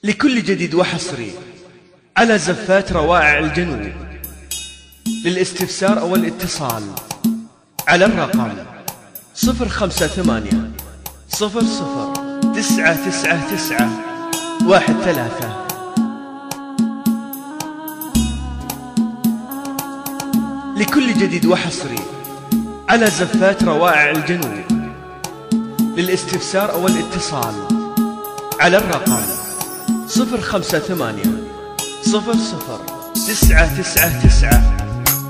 لكل جديد وحصري على زفات روائع الجنوب. للاستفسار أو الاتصال على الرقم 058 00 999 13. لكل جديد وحصري على زفات روائع الجنوب. للاستفسار أو الاتصال على الرقم 058 00 999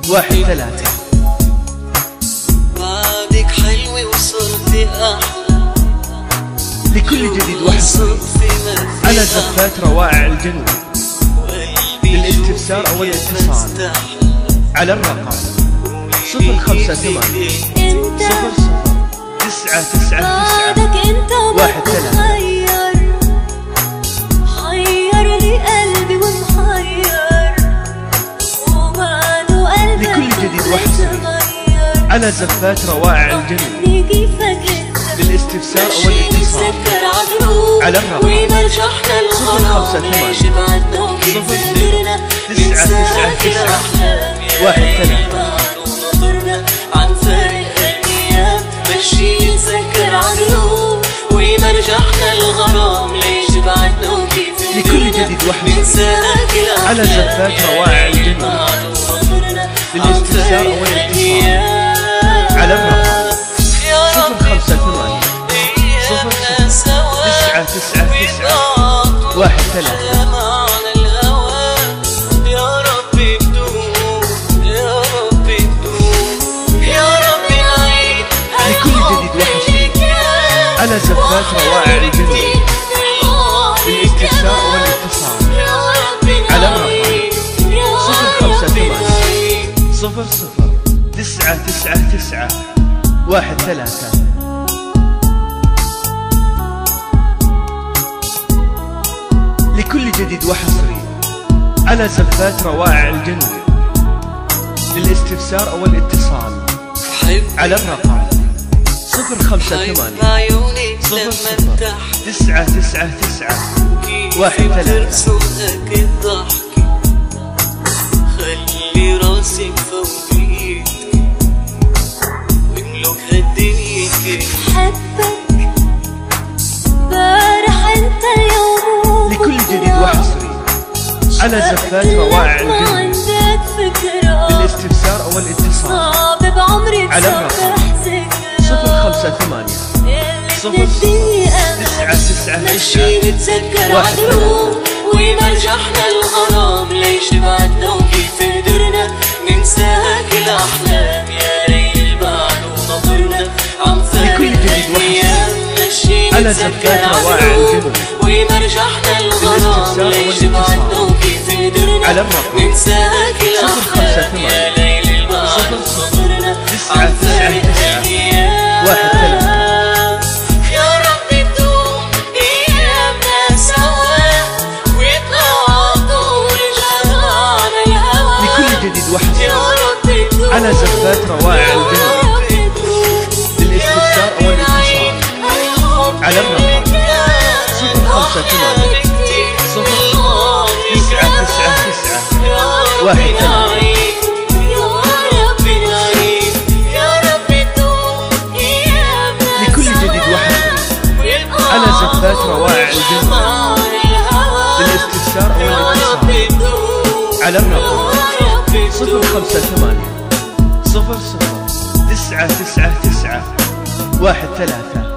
13. بعدك حلوة وصرتي أحلى. لكل جديد وحصري على زفات روائع الجنوب. للاستفسار أو الاتصال على الرقم 058 00 999 13. حير لي قلبي ومحير وبعده قلبي. لكل جديد وحصري على زفات روائع الجنوب. للاستفسار أو الاتصال على الرقم 058 00 999 13. عن فارق الأيام ماشي نسكر عقلوب ومرجحنا الغرام ليش بعدنا وكيف. لكل جديد وحصري على زفات روائع الجنوب. للاستفسار أو الاتصال على الرقم 058 00 999 13. على زفات روائع الجنوب. للاستفسار والاتصال على الرقم 058 00 999 13. لكل جديد وحصري على زفات روائع الجنوب. للاستفسار أو الاتصال على الرقم 058 00 999 13. خلي راسي فوق ايدك واملك هالدنيا كيف حبك بارح انت اليوم. لكل جديد وحصري على زفات روائع الجنوب. للاستفسار أو الاتصال على الرقم 058 00 999 13. ومرجحنا الغرام ليش بعدنا وكيف قدرنا ننساك الأحلام يا ليل بعد ونظرنا عم فارق الأيام على زفات روائع الجنوب. ومرجحنا الغرام ليش بعدنا وكيف قدرنا على الرقم ننساك الأحلام يا ليل بعد ونظرنا عم فارق الأيام 13. على زفات روائع الجنوب. للاستفسار أو الاتصال على الرقم 058 00 999 13. لكل جديد وحصري على زفات روائع الجنوب. للاستفسار أو الاتصال على الرقم 058 00 999 13.